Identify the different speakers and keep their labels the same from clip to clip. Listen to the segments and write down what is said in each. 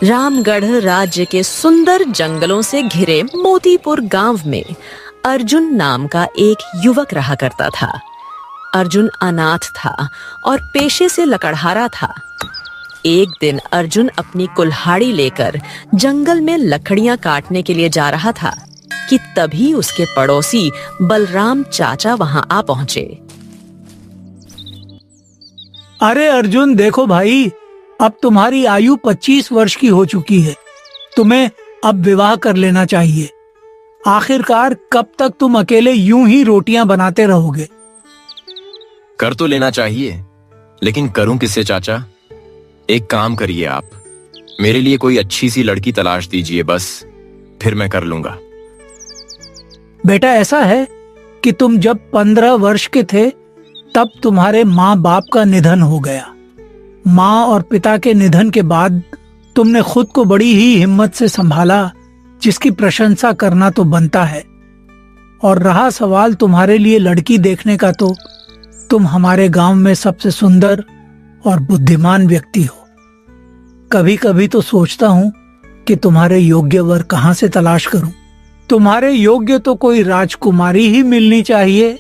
Speaker 1: रामगढ़ राज्य के सुंदर जंगलों से घिरे मोतीपुर गांव में अर्जुन नाम का एक युवक रहा करता था। अर्जुन अनाथ था और पेशे से लकड़हारा था। एक दिन अर्जुन अपनी कुल्हाड़ी लेकर जंगल में लकड़ियां काटने के लिए जा रहा था कि तभी उसके पड़ोसी बलराम चाचा वहां आ पहुंचे।
Speaker 2: अरे अर्जुन, देखो भाई, अब तुम्हारी आयु 25 वर्ष की हो चुकी है। तुम्हें अब विवाह कर लेना चाहिए। आखिरकार कब तक तुम अकेले यूं ही रोटियां बनाते रहोगे?
Speaker 3: कर तो लेना चाहिए, लेकिन करूं किससे चाचा? एक काम करिए, आप मेरे लिए कोई अच्छी सी लड़की तलाश दीजिए, बस फिर मैं कर लूंगा।
Speaker 2: बेटा, ऐसा है कि तुम जब 15 वर्ष के थे तब तुम्हारे माँ बाप का निधन हो गया। माँ और पिता के निधन के बाद तुमने खुद को बड़ी ही हिम्मत से संभाला, जिसकी प्रशंसा करना तो बनता है। और रहा सवाल तुम्हारे लिए लड़की देखने का, तो तुम हमारे गांव में सबसे सुंदर और बुद्धिमान व्यक्ति हो। कभी कभी तो सोचता हूं कि तुम्हारे योग्य वर कहां से तलाश करूं। तुम्हारे योग्य तो कोई राजकुमारी ही मिलनी चाहिए।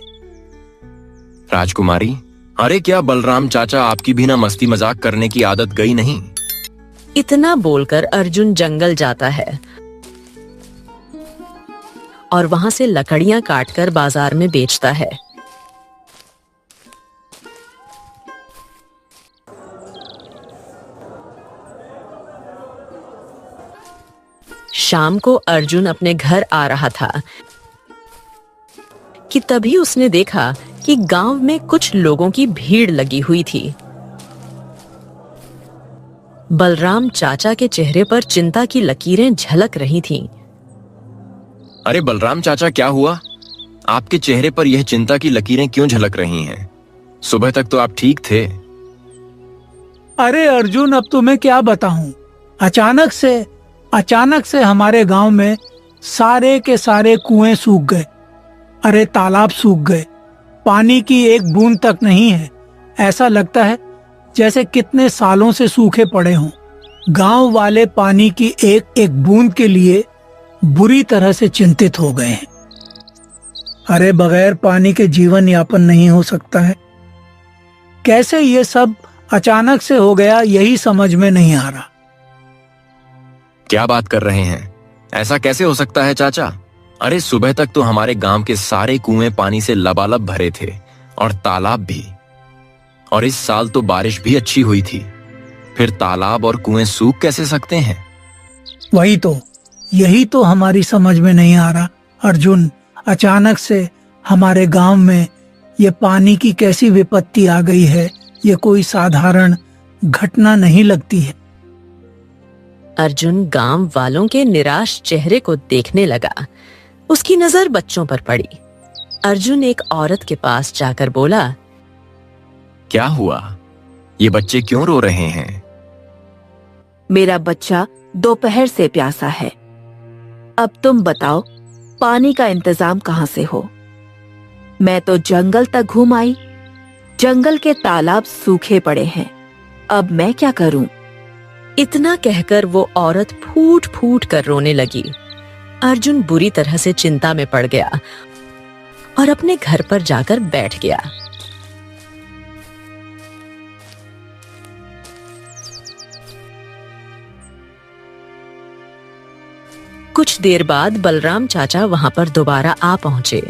Speaker 3: राजकुमारी? अरे क्या बलराम चाचा, आपकी भी ना मस्ती मजाक करने की आदत गई नहीं?
Speaker 1: इतना बोलकर अर्जुन जंगल जाता है और वहां से लकड़ियां काटकर बाजार में बेचता है। शाम को अर्जुन अपने घर आ रहा था कि तभी उसने देखा कि गांव में कुछ लोगों की भीड़ लगी हुई थी। बलराम चाचा के चेहरे पर चिंता की लकीरें झलक रही थीं।
Speaker 3: अरे बलराम चाचा, क्या हुआ? आपके चेहरे पर यह चिंता की लकीरें क्यों झलक रही हैं? सुबह तक तो आप ठीक थे।
Speaker 2: अरे अर्जुन, अब तुम्हें क्या बताऊं। अचानक से हमारे गांव में सारे के सारे कुएं सूख गए। अरे तालाब सूख गए। पानी की एक बूंद तक नहीं है। ऐसा लगता है जैसे कितने सालों से सूखे पड़े हों। गांव वाले पानी की एक एक बूंद के लिए बुरी तरह से चिंतित हो गए हैं। अरे बगैर पानी के जीवन यापन नहीं हो सकता है। कैसे ये सब अचानक से हो गया, यही समझ में नहीं आ रहा।
Speaker 3: क्या बात कर रहे हैं? ऐसा कैसे हो सकता है चाचा? अरे सुबह तक तो हमारे गांव के सारे कुएं पानी से लबालब भरे थे, और तालाब भी। और इस साल तो बारिश भी अच्छी हुई थी। फिर तालाब और कुएं सूख कैसे सकते हैं?
Speaker 2: यही तो हमारी समझ में नहीं आ रहा अर्जुन। अचानक से हमारे गांव में ये पानी की कैसी विपत्ति आ गई है। ये कोई साधारण घटना नहीं लगती है।
Speaker 1: अर्जुन गांव वालों के निराश चेहरे को देखने लगा। उसकी नजर बच्चों पर पड़ी। अर्जुन एक औरत के पास जाकर बोला,
Speaker 3: क्या हुआ? ये बच्चे क्यों रो रहे हैं?
Speaker 4: मेरा बच्चा दोपहर से प्यासा है। अब तुम बताओ, पानी का इंतजाम कहां से हो? मैं तो जंगल तक घूम आई। जंगल के तालाब सूखे पड़े हैं। अब मैं क्या करूं?
Speaker 1: इतना कहकर वो औरत फूट फूट कर रोने लगी। अर्जुन बुरी तरह से चिंता में पड़ गया और अपने घर पर जाकर बैठ गया। कुछ देर बाद बलराम चाचा वहां पर दोबारा आ पहुंचे।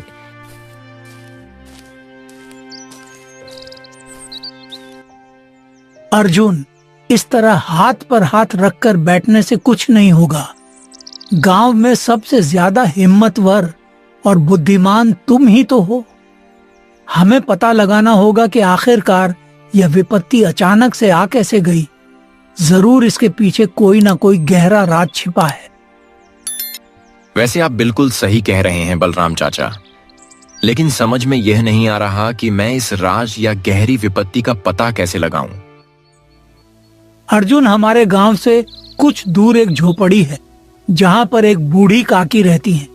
Speaker 2: अर्जुन, इस तरह हाथ पर हाथ रखकर बैठने से कुछ नहीं होगा। गांव में सबसे ज्यादा हिम्मतवर और बुद्धिमान तुम ही तो हो। हमें पता लगाना होगा कि आखिरकार यह विपत्ति अचानक से आ कैसे गई। जरूर इसके पीछे कोई ना कोई गहरा राज छिपा है।
Speaker 3: वैसे आप बिल्कुल सही कह रहे हैं बलराम चाचा, लेकिन समझ में यह नहीं आ रहा कि मैं इस राज या गहरी विपत्ति का पता कैसे लगाऊं।
Speaker 2: अर्जुन, हमारे गांव से कुछ दूर एक झोपड़ी है जहां पर एक बूढ़ी काकी रहती हैं।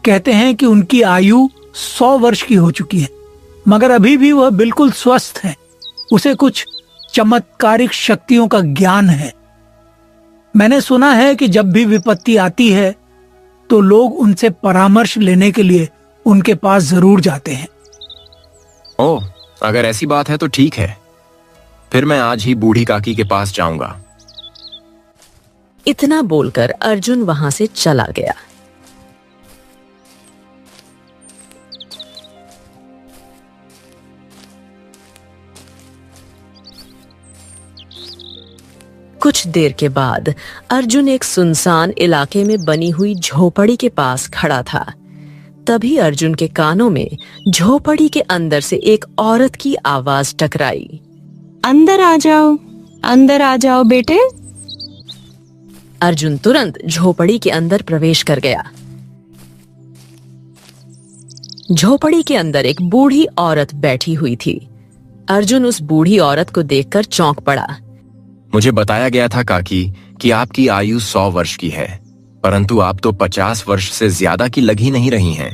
Speaker 2: कहते हैं कि उनकी आयु 100 वर्ष की हो चुकी है, मगर अभी भी वह बिल्कुल स्वस्थ है। उसे कुछ चमत्कारिक शक्तियों का ज्ञान है। मैंने सुना है कि जब भी विपत्ति आती है तो लोग उनसे परामर्श लेने के लिए उनके पास जरूर जाते हैं।
Speaker 3: ओह, अगर ऐसी बात है तो ठीक है, फिर मैं आज ही बूढ़ी काकी के पास जाऊंगा।
Speaker 1: इतना बोलकर अर्जुन वहां से चला गया। कुछ देर के बाद अर्जुन एक सुनसान इलाके में बनी हुई झोपड़ी के पास खड़ा था। तभी अर्जुन के कानों में झोपड़ी के अंदर से एक औरत की आवाज टकराई।
Speaker 5: अंदर आ जाओ बेटे।
Speaker 1: अर्जुन तुरंत झोपड़ी के अंदर प्रवेश कर गया। झोपड़ी के अंदर एक बूढ़ी औरत बैठी हुई थी। अर्जुन उस बूढ़ी औरत को देखकर चौंक पड़ा।
Speaker 3: मुझे बताया गया था काकी कि आपकी आयु 100 वर्ष की है, परंतु आप तो 50 वर्ष से ज्यादा की लग ही नहीं रही हैं।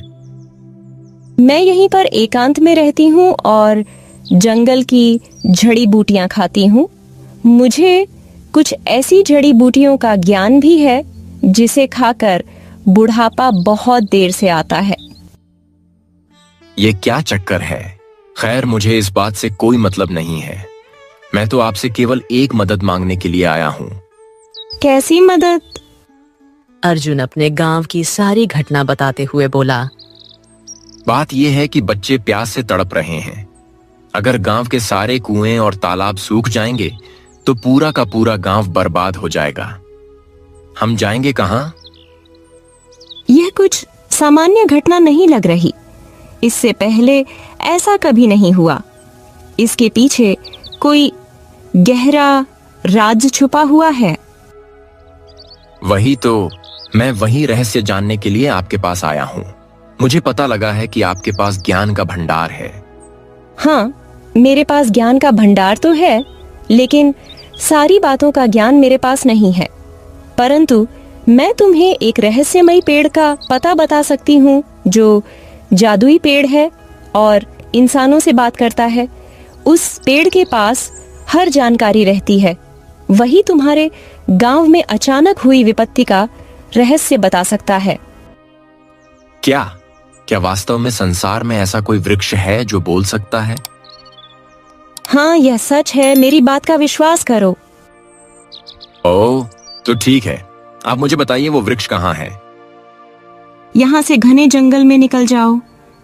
Speaker 5: मैं यहीं पर एकांत में रहती हूँ और जंगल की जड़ी बूटियां खाती हूँ। मुझे कुछ ऐसी जड़ी बूटियों का ज्ञान भी है जिसे खाकर बुढ़ापा बहुत देर से आता है।
Speaker 3: ये क्या चक्कर है? खैर, मुझे इस बात से कोई मतलब नहीं है। मैं तो आपसे केवल एक मदद मांगने के लिए आया हूँ।
Speaker 5: कैसी मदद?
Speaker 1: अर्जुन अपने गांव की सारी घटना बताते हुए बोला।
Speaker 3: बात यह है कि बच्चे प्यास से तड़प रहे हैं। अगर गांव के सारे कुएं और तालाब सूख जाएंगे तो पूरा का पूरा गांव बर्बाद हो जाएगा। हम जाएंगे कहां?
Speaker 5: यह कुछ सामान्य घटना नहीं लग रही। इससे पहले ऐसा कभी नहीं हुआ। इसके पीछे कोई गहरा राज छुपा हुआ है।
Speaker 3: वही तो, मैं वही रहस्य जानने के लिए आपके पास आया हूँ। मुझे पता लगा है कि आपके पास ज्ञान का भंडार है।
Speaker 5: हाँ, मेरे पास ज्ञान का भंडार तो है, लेकिन सारी बातों का ज्ञान मेरे पास नहीं है। परंतु मैं तुम्हें एक रहस्यमयी पेड़ का पता बता सकती हूँ जो जादुई पेड़ है और इंसानों से बात करता है। उस पेड़ के पास हर जानकारी रहती है। वही तुम्हारे गांव में अचानक हुई विपत्ति का रहस्य बता सकता है।
Speaker 3: क्या वास्तव में संसार में ऐसा कोई वृक्ष है जो बोल सकता है?
Speaker 5: हाँ, यह सच है। मेरी बात का विश्वास करो।
Speaker 3: ओह, तो ठीक है। आप मुझे बताइए वो वृक्ष कहाँ है?
Speaker 5: यहाँ से घने जंगल में निकल जाओ।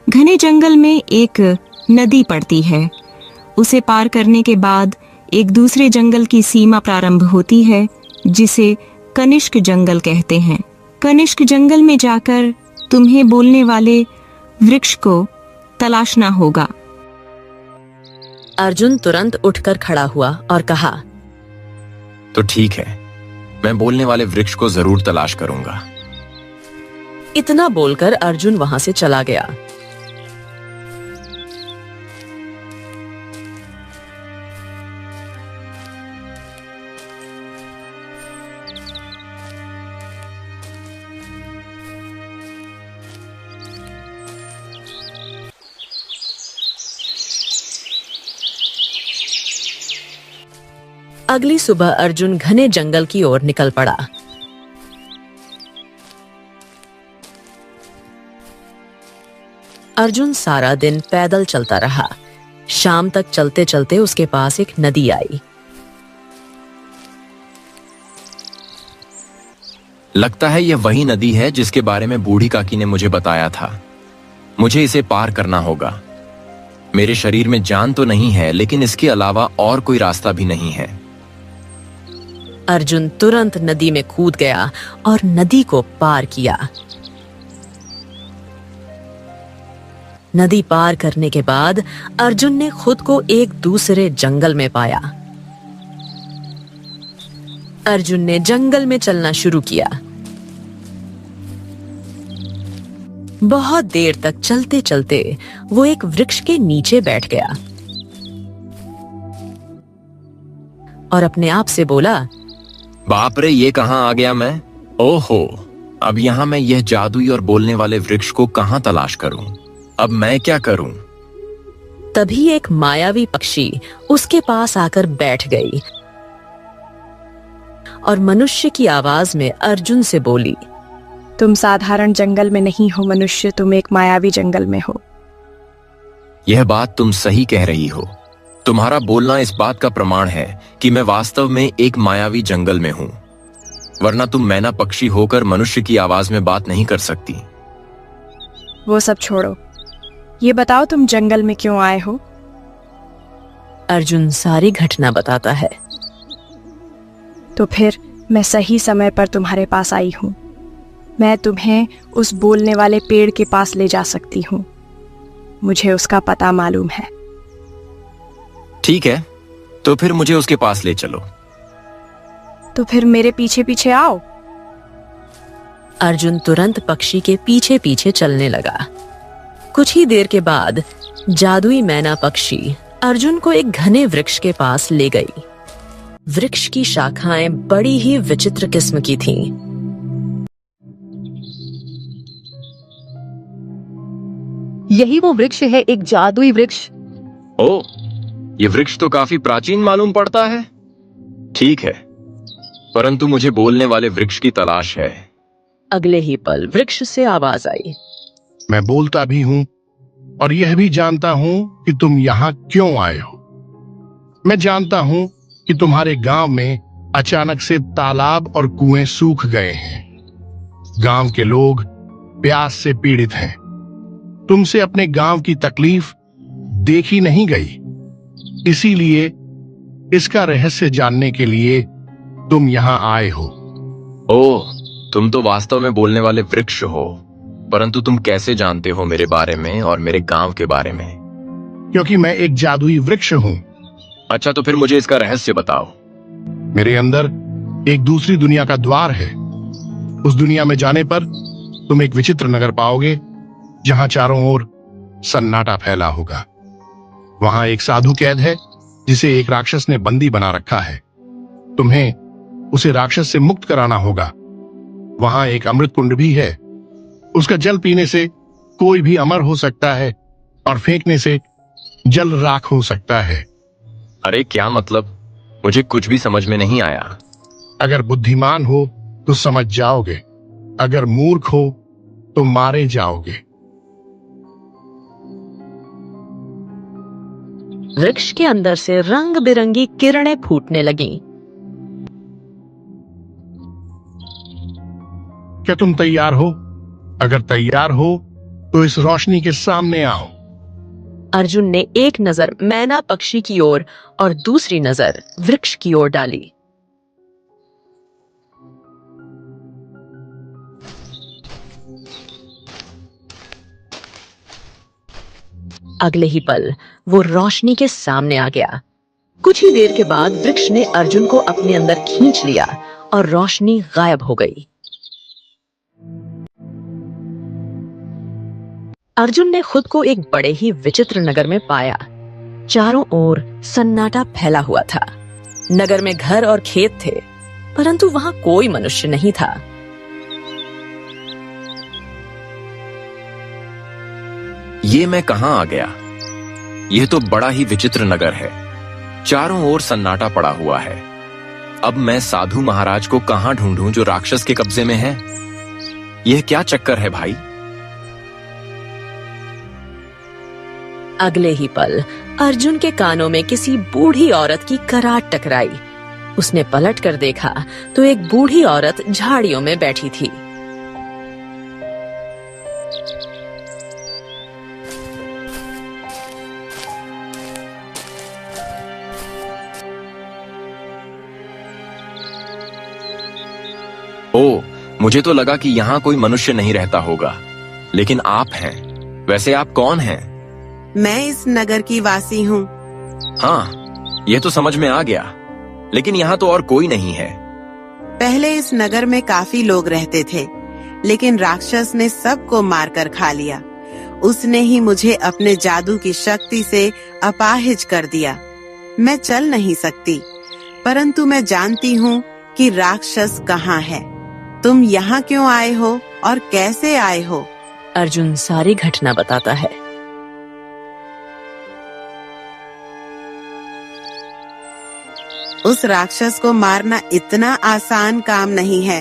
Speaker 5: घने जंगल में एक नदी पड़ती है। उसे पार करने के बाद एक दूसरे जंगल की सीमा प्रारंभ होती है जिसे कनिष्क जंगल कहते हैं। कनिष्क जंगल में जाकर तुम्हें बोलने वाले वृक्ष को तलाशना होगा।
Speaker 1: अर्जुन तुरंत उठकर खड़ा हुआ और कहा,
Speaker 3: तो ठीक है, मैं बोलने वाले वृक्ष को जरूर तलाश करूंगा।
Speaker 1: इतना बोलकर अर्जुन वहां से चला गया। अगली सुबह अर्जुन घने जंगल की ओर निकल पड़ा। अर्जुन सारा दिन पैदल चलता रहा। शाम तक चलते चलते उसके पास एक नदी आई।
Speaker 3: लगता है यह वही नदी है जिसके बारे में बूढ़ी काकी ने मुझे बताया था। मुझे इसे पार करना होगा। मेरे शरीर में जान तो नहीं है, लेकिन इसके अलावा और कोई रास्ता भी नहीं है।
Speaker 1: अर्जुन तुरंत नदी में कूद गया और नदी को पार किया। नदी पार करने के बाद अर्जुन ने खुद को एक दूसरे जंगल में पाया। अर्जुन ने जंगल में चलना शुरू किया। बहुत देर तक चलते चलते वो एक वृक्ष के नीचे बैठ गया और अपने आप से बोला,
Speaker 3: बाप रे, ये कहां आ गया मैं? ओहो, अब यहां मैं यह जादुई और बोलने वाले वृक्ष को कहां तलाश करूं? अब मैं क्या करूं?
Speaker 1: तभी एक मायावी पक्षी उसके पास आकर बैठ गई और मनुष्य की आवाज में अर्जुन से बोली,
Speaker 6: तुम साधारण जंगल में नहीं हो मनुष्य, तुम एक मायावी जंगल में हो।
Speaker 3: यह बात तुम सही कह रही हो। तुम्हारा बोलना इस बात का प्रमाण है कि मैं वास्तव में एक मायावी जंगल में हूँ, वरना तुम मैना पक्षी होकर मनुष्य की आवाज में बात नहीं कर सकती।
Speaker 6: वो सब छोड़ो, ये बताओ तुम जंगल में क्यों आए हो?
Speaker 1: अर्जुन सारी घटना बताता है।
Speaker 6: तो फिर मैं सही समय पर तुम्हारे पास आई हूँ। मैं तुम्हें उस बोलने वाले पेड़ के पास ले जा सकती हूँ। मुझे उसका पता मालूम है।
Speaker 3: ठीक है, तो फिर मुझे उसके पास ले चलो।
Speaker 6: तो फिर मेरे पीछे पीछे आओ।
Speaker 1: अर्जुन तुरंत पक्षी के पीछे पीछे चलने लगा। कुछ ही देर के बाद जादुई मैना पक्षी अर्जुन को एक घने वृक्ष के पास ले गई। वृक्ष की शाखाएं बड़ी ही विचित्र किस्म की थीं।
Speaker 7: यही वो वृक्ष है, एक जादुई वृक्ष।
Speaker 3: ओ, ये वृक्ष तो काफी प्राचीन मालूम पड़ता है। ठीक है, परंतु मुझे बोलने वाले वृक्ष की तलाश है।
Speaker 1: अगले ही पल वृक्ष से आवाज आई,
Speaker 8: मैं बोलता भी हूं और यह भी जानता हूं कि तुम यहाँ क्यों आए हो। मैं जानता हूं कि तुम्हारे गांव में अचानक से तालाब और कुएं सूख गए हैं। गांव के लोग प्यास से पीड़ित हैं। तुमसे अपने गांव की तकलीफ देखी नहीं गई, इसीलिए इसका रहस्य जानने के लिए तुम यहाँ आए हो।
Speaker 3: ओह, तुम तो वास्तव में बोलने वाले वृक्ष हो, परंतु तुम कैसे जानते हो मेरे बारे में और मेरे गांव के बारे में?
Speaker 8: क्योंकि मैं एक जादुई वृक्ष हूं।
Speaker 3: अच्छा, तो फिर मुझे इसका रहस्य बताओ।
Speaker 8: मेरे अंदर एक दूसरी दुनिया का द्वार है। उस दुनिया में जाने पर तुम एक विचित्र नगर पाओगे, जहां चारों ओर सन्नाटा फैला होगा। वहां एक साधु कैद है, जिसे एक राक्षस ने बंदी बना रखा है। तुम्हें उसे राक्षस से मुक्त कराना होगा। वहां एक अमृत कुंड भी है। उसका जल पीने से कोई भी अमर हो सकता है और फेंकने से जल राख हो सकता है।
Speaker 3: अरे क्या मतलब? मुझे कुछ भी समझ में नहीं आया।
Speaker 8: अगर बुद्धिमान हो तो समझ जाओगे, अगर मूर्ख हो तो मारे जाओगे।
Speaker 1: वृक्ष के अंदर से रंग बिरंगी किरणें फूटने लगीं।
Speaker 8: क्या तुम तैयार हो? अगर तैयार हो तो इस रोशनी के सामने आओ।
Speaker 1: अर्जुन ने एक नजर मैना पक्षी की ओर और दूसरी नजर वृक्ष की ओर डाली। अगले ही पल वो रोशनी के सामने आ गया। कुछ ही देर के बाद वृक्ष ने अर्जुन को अपने अंदर खींच लिया और रोशनी गायब हो गई। अर्जुन ने खुद को एक बड़े ही विचित्र नगर में पाया। चारों ओर सन्नाटा फैला हुआ था। नगर में घर और खेत थे, परंतु वहां कोई मनुष्य नहीं था।
Speaker 3: ये मैं कहां आ गया? यह तो बड़ा ही विचित्र नगर है। चारों ओर सन्नाटा पड़ा हुआ है। अब मैं साधु महाराज को कहां ढूंढूं जो राक्षस के कब्जे में है? यह क्या चक्कर है भाई?
Speaker 1: अगले ही पल अर्जुन के कानों में किसी बूढ़ी औरत की कराहट टकराई। उसने पलट कर देखा तो एक बूढ़ी औरत झाड़ियों में बैठी थी।
Speaker 3: ओ, मुझे तो लगा कि यहाँ कोई मनुष्य नहीं रहता होगा, लेकिन आप हैं। वैसे आप कौन हैं?
Speaker 9: मैं इस नगर की वासी हूँ।
Speaker 3: हाँ, ये तो समझ में आ गया, लेकिन यहाँ तो और कोई नहीं है।
Speaker 9: पहले इस नगर में काफी लोग रहते थे, लेकिन राक्षस ने सबको मारकर खा लिया। उसने ही मुझे अपने जादू की शक्ति से अपाहिज कर दिया। मैं चल नहीं सकती, परंतु मैं जानती हूँ कि राक्षस कहाँ है। तुम यहाँ क्यों आए हो और कैसे आए हो?
Speaker 1: अर्जुन सारी घटना बताता है।
Speaker 9: उस राक्षस को मारना इतना आसान काम नहीं है।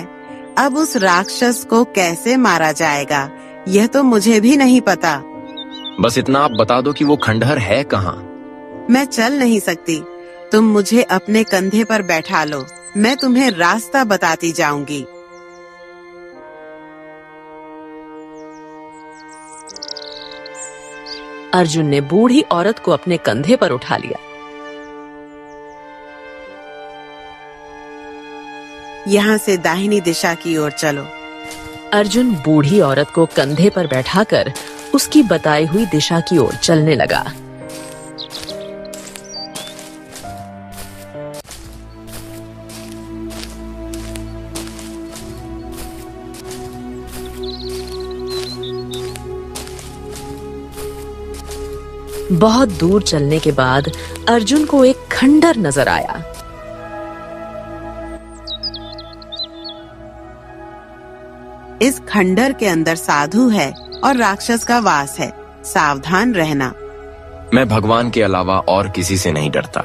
Speaker 9: अब उस राक्षस को कैसे मारा जाएगा, यह तो मुझे भी नहीं पता।
Speaker 3: बस इतना आप बता दो कि वो खंडहर है कहाँ।
Speaker 9: मैं चल नहीं सकती, तुम मुझे अपने कंधे पर बैठा लो, मैं तुम्हें रास्ता बताती जाऊंगी।
Speaker 1: अर्जुन ने बूढ़ी औरत को अपने कंधे पर उठा लिया।
Speaker 9: यहाँ से दाहिनी दिशा की ओर चलो।
Speaker 1: अर्जुन बूढ़ी औरत को कंधे पर बैठाकर उसकी बताई हुई दिशा की ओर चलने लगा। बहुत दूर चलने के बाद अर्जुन को एक खंडर नजर आया।
Speaker 9: इस खंडर के अंदर साधु है और राक्षस का वास है, सावधान रहना।
Speaker 3: मैं भगवान के अलावा और किसी से नहीं डरता।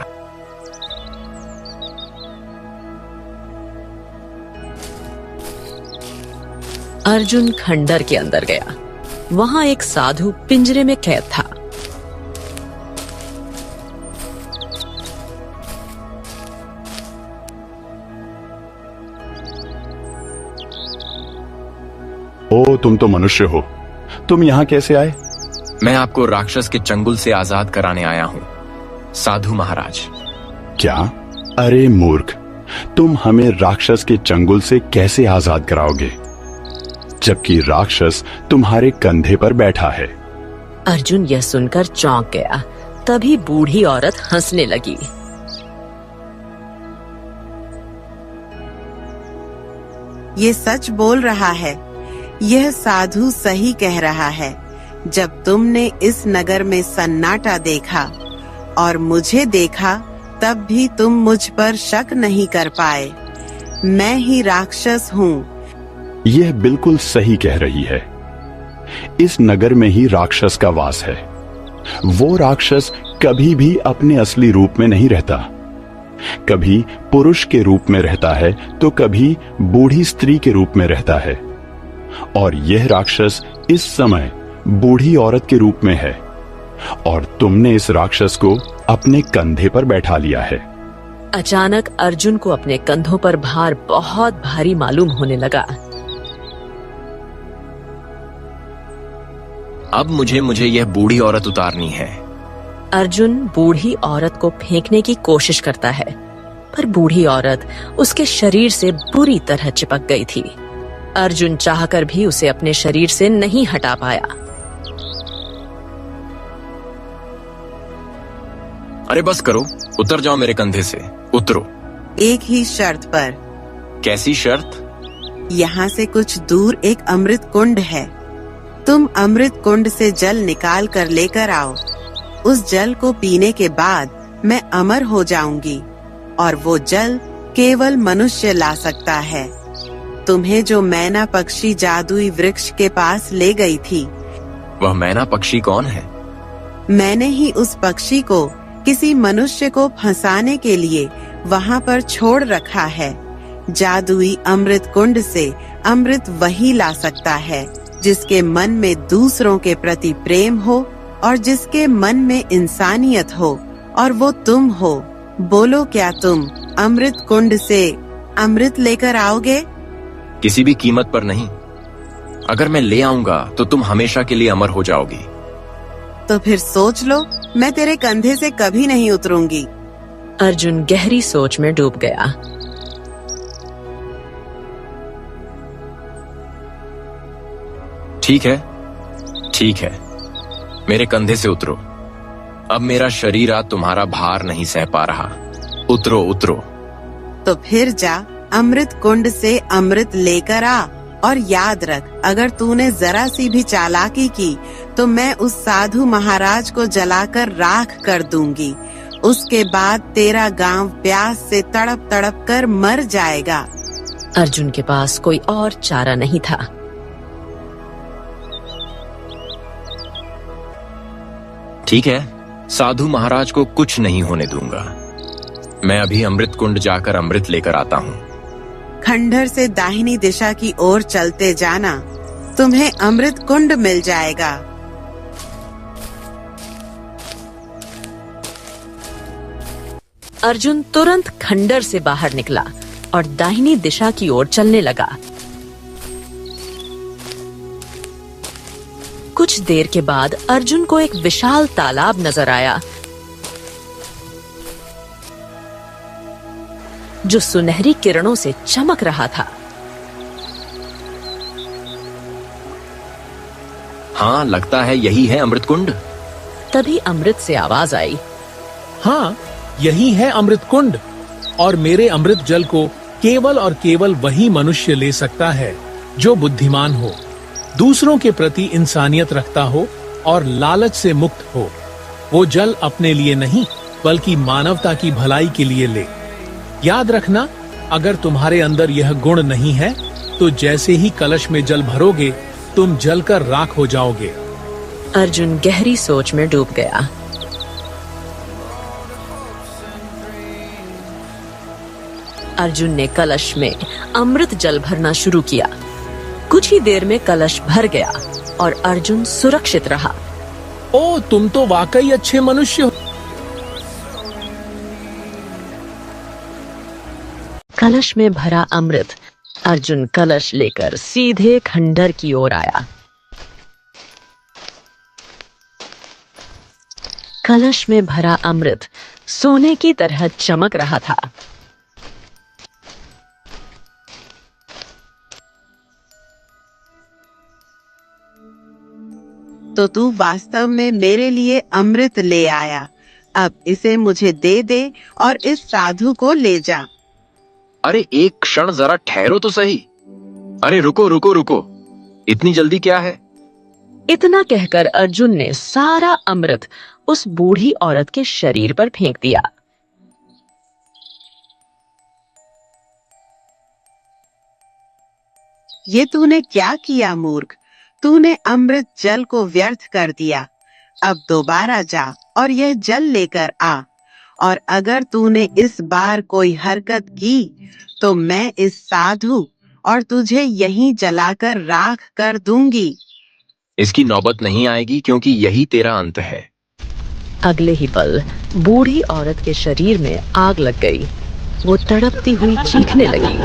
Speaker 1: अर्जुन खंडर के अंदर गया। वहां एक साधु पिंजरे में कैद था।
Speaker 10: ओ, तुम तो मनुष्य हो, तुम यहाँ कैसे आए?
Speaker 3: मैं आपको राक्षस के चंगुल से आजाद कराने आया हूँ, साधु महाराज।
Speaker 10: क्या? अरे मूर्ख, तुम हमें राक्षस के चंगुल से कैसे आजाद कराओगे, जबकि राक्षस तुम्हारे कंधे पर बैठा है?
Speaker 1: अर्जुन यह सुनकर चौंक गया। तभी बूढ़ी औरत हंसने लगी।
Speaker 9: ये सच बोल रहा है, यह साधु सही कह रहा है। जब तुमने इस नगर में सन्नाटा देखा और मुझे देखा, तब भी तुम मुझ पर शक नहीं कर पाए। मैं ही राक्षस हूँ।
Speaker 10: यह बिल्कुल सही कह रही है। इस नगर में ही राक्षस का वास है। वो राक्षस कभी भी अपने असली रूप में नहीं रहता। कभी पुरुष के रूप में रहता है तो कभी बूढ़ी स्त्री के रूप में रहता है। और यह राक्षस इस समय बूढ़ी औरत के रूप में है, और तुमने इस राक्षस को अपने कंधे पर बैठा लिया है।
Speaker 1: अचानक अर्जुन को अपने कंधों पर भार बहुत भारी मालूम होने लगा।
Speaker 3: अब मुझे यह बूढ़ी औरत उतारनी है।
Speaker 1: अर्जुन बूढ़ी औरत को फेंकने की कोशिश करता है, पर बूढ़ी औरत उसके शरीर से बुरी तरह चिपक गई थी। अर्जुन चाहकर भी उसे अपने शरीर से नहीं हटा पाया।
Speaker 3: अरे बस करो, उतर जाओ मेरे कंधे से, उतरो।
Speaker 9: एक ही शर्त पर।
Speaker 3: कैसी शर्त?
Speaker 9: यहाँ से कुछ दूर एक अमृत कुंड है। तुम अमृत कुंड से जल निकाल कर लेकर आओ। उस जल को पीने के बाद मैं अमर हो जाऊंगी, और वो जल केवल मनुष्य ला सकता है। तुम्हें जो मैना पक्षी जादुई वृक्ष के पास ले गई थी।
Speaker 3: वह मैना पक्षी कौन है?
Speaker 9: मैंने ही उस पक्षी को किसी मनुष्य को फंसाने के लिए वहाँ पर छोड़ रखा है। जादुई अमृत कुंड से अमृत वही ला सकता है जिसके मन में दूसरों के प्रति प्रेम हो और जिसके मन में इंसानियत हो, और वो तुम हो। बोलो, क्या तुम अमृत कुंड से अमृत लेकर आओगे?
Speaker 3: किसी भी कीमत पर नहीं। अगर मैं ले आऊंगा तो तुम हमेशा के लिए अमर हो जाओगी।
Speaker 9: तो फिर सोच लो, मैं तेरे कंधे से कभी नहीं उतरूंगी।
Speaker 1: अर्जुन गहरी सोच में डूब गया।
Speaker 3: ठीक है, ठीक है, मेरे कंधे से उतरो। अब मेरा शरीर आज तुम्हारा भार नहीं सह पा रहा। उतरो, उतरो।
Speaker 9: तो फिर जा, अमृत कुंड से अमृत लेकर आ, और याद रख, अगर तूने जरा सी भी चालाकी की तो मैं उस साधु महाराज को जलाकर राख कर दूंगी। उसके बाद तेरा गांव प्यास से तड़प तड़प कर मर जाएगा।
Speaker 1: अर्जुन के पास कोई और चारा नहीं था।
Speaker 3: ठीक है, साधु महाराज को कुछ नहीं होने दूंगा। मैं अभी अमृत कुंड जाकर अमृत लेकर आता हूँ।
Speaker 9: खंडहर से दाहिनी दिशा की ओर चलते जाना, तुम्हें अमृत कुंड मिल जाएगा।
Speaker 1: अर्जुन तुरंत खंडहर से बाहर निकला और दाहिनी दिशा की ओर चलने लगा। कुछ देर के बाद अर्जुन को एक विशाल तालाब नजर आया जो सुनहरी किरणों से चमक रहा था।
Speaker 3: हाँ, लगता है यही है अमृत कुंड।
Speaker 1: तभी अमृत से आवाज आई,
Speaker 11: हाँ, यही है अमृत कुंड, और मेरे अमृत जल को केवल और केवल वही मनुष्य ले सकता है जो बुद्धिमान हो, दूसरों के प्रति इंसानियत रखता हो और लालच से मुक्त हो। वो जल अपने लिए नहीं बल्कि मानवता की भलाई के लिए ले। याद रखना, अगर तुम्हारे अंदर यह गुण नहीं है तो जैसे ही कलश में जल भरोगे तुम जलकर राख हो जाओगे।
Speaker 1: अर्जुन गहरी सोच में डूब गया। अर्जुन ने कलश में अमृत जल भरना शुरू किया। कुछ ही देर में कलश भर गया और अर्जुन सुरक्षित रहा।
Speaker 11: ओ, तुम तो वाकई अच्छे मनुष्य हो।
Speaker 1: कलश में भरा अमृत, अर्जुन कलश लेकर सीधे खंडहर की ओर आया। कलश में भरा अमृत सोने की तरह चमक रहा था।
Speaker 9: तो तू वास्तव में मेरे लिए अमृत ले आया। अब इसे मुझे दे दे और इस साधु को ले जा।
Speaker 3: अरे एक क्षण जरा ठहरो तो सही। अरे रुको रुको रुको, इतनी जल्दी क्या है?
Speaker 1: इतना कहकर अर्जुन ने सारा अमृत उस बूढ़ी औरत के शरीर पर फेंक दिया।
Speaker 9: ये तूने क्या किया मूर्ख? तूने अमृत जल को व्यर्थ कर दिया। अब दोबारा जा और यह जल लेकर आ, और अगर तूने इस बार कोई हरकत की तो मैं इस साधु और तुझे यहीं जलाकर राख कर दूंगी।
Speaker 3: इसकी नौबत नहीं आएगी क्योंकि यही तेरा अंत है।
Speaker 1: अगले ही पल बूढ़ी औरत के शरीर में आग लग गई। वो तड़पती हुई चीखने लगी।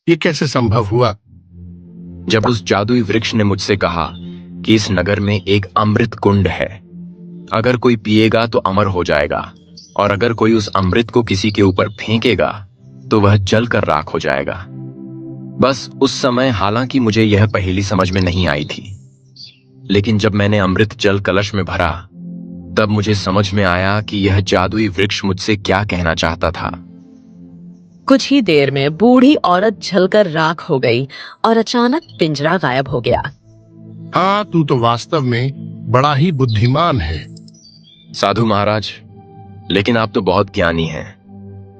Speaker 8: ये कैसे संभव हुआ?
Speaker 3: जब उस जादुई वृक्ष ने मुझसे कहा कि इस नगर में एक अमृत कुंड है, अगर कोई पिएगा तो अमर हो जाएगा, और अगर कोई उस अमृत को किसी के ऊपर फेंकेगा तो वह जलकर राख हो जाएगा। बस उस समय हालांकि मुझे यह पहेली समझ में नहीं आई थी, लेकिन जब मैंने अमृत जल कलश में भरा तब मुझे समझ में आया कि यह जादुई वृक्ष मुझसे क्या कहना चाहता था।
Speaker 1: कुछ ही देर में बूढ़ी औरत जलकर राख हो गई और अचानक पिंजरा गायब हो गया।
Speaker 8: हाँ, तू तो वास्तव में बड़ा ही बुद्धिमान है।
Speaker 3: साधु महाराज, लेकिन आप तो बहुत ज्ञानी हैं।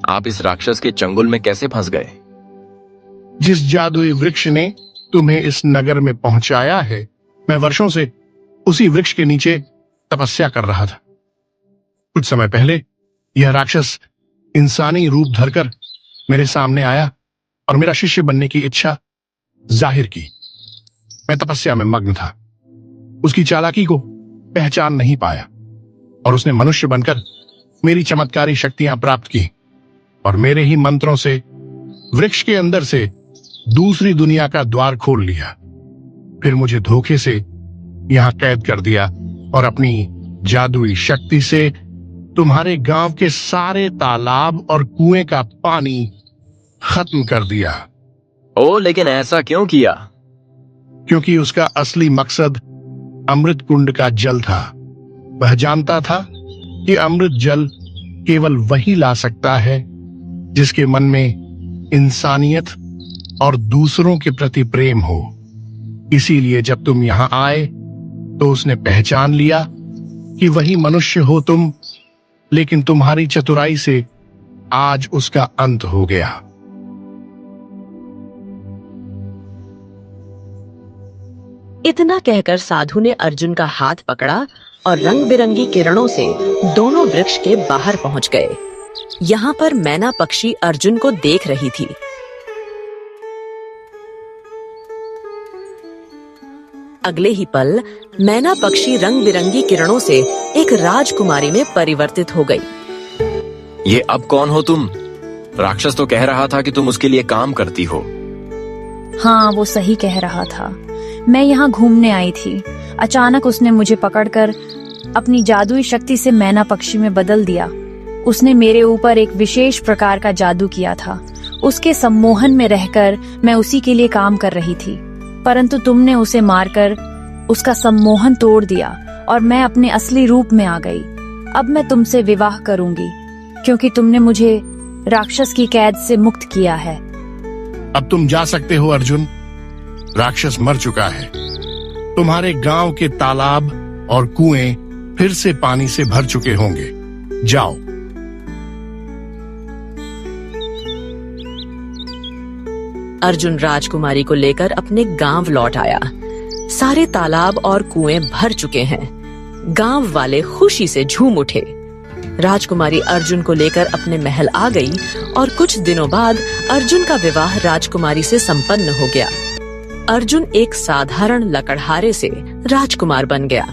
Speaker 3: आप इस राक्षस के चंगुल में कैसे फंस गए?
Speaker 8: जिस जादुई वृक्ष ने तुम्हें इस नगर में पहुंचाया है, मैं वर्षों से उसी वृक्ष के नीचे तपस्या कर रहा था। कुछ समय पहले यह राक्षस इंसानी रूप धरकर मेरे सामने आया और मेरा शिष्य बनने की इच्छा जाहिर की। मैं तपस्या में मग्न था, उसकी चालाकी को पहचान नहीं पाया और उसने मनुष्य बनकर मेरी चमत्कारी शक्तियां प्राप्त की और मेरे ही मंत्रों से वृक्ष के अंदर से दूसरी दुनिया का द्वार खोल लिया। फिर मुझे धोखे से यहां कैद कर दिया और अपनी जादुई शक्ति से तुम्हारे गांव के सारे तालाब और कुएं का पानी खत्म कर दिया।
Speaker 3: ओ, लेकिन ऐसा क्यों किया?
Speaker 8: क्योंकि उसका असली मकसद अमृत कुंड का जल था। वह जानता था कि अमृत जल केवल वही ला सकता है जिसके मन में इंसानियत और दूसरों के प्रति प्रेम हो। इसीलिए जब तुम यहां आए तो उसने पहचान लिया कि वही मनुष्य हो तुम, लेकिन तुम्हारी चतुराई से आज उसका अंत हो गया।
Speaker 1: इतना कहकर साधु ने अर्जुन का हाथ पकड़ा और रंग बिरंगी किरणों से दोनों वृक्ष के बाहर पहुंच गए। यहाँ पर मैना पक्षी अर्जुन को देख रही थी। अगले ही पल मैना पक्षी रंग बिरंगी किरणों से एक राजकुमारी में परिवर्तित हो गई।
Speaker 3: ये अब कौन हो तुम? राक्षस तो कह रहा था कि तुम उसके लिए काम करती हो।
Speaker 12: हाँ, वो सही कह रहा था। मैं यहाँ घूमने आई थी। अचानक उसने मुझे पकड़कर अपनी जादुई शक्ति से मैना पक्षी में बदल दिया। उसने मेरे ऊपर एक विशेष प्रकार का जादू किया था। उसके सम्मोहन में रहकर मैं उसी के लिए काम कर रही थी, परंतु तुमने उसे मारकर उसका सम्मोहन तोड़ दिया और मैं अपने असली रूप में आ गई। अब मैं तुमसे विवाह करूंगी क्योंकि तुमने मुझे राक्षस की कैद से मुक्त किया है।
Speaker 8: अब तुम जा सकते हो अर्जुन। राक्षस मर चुका है। तुम्हारे गांव के तालाब और कुएं फिर से पानी से भर चुके होंगे। जाओ।
Speaker 1: अर्जुन राजकुमारी को लेकर अपने गांव लौट आया। सारे तालाब और कुएं भर चुके हैं। गांव वाले खुशी से झूम उठे। राजकुमारी अर्जुन को लेकर अपने महल आ गई और कुछ दिनों बाद अर्जुन का विवाह राजकुमारी से संपन्न हो गया। अर्जुन एक साधारण लकड़हारे से राजकुमार बन गया।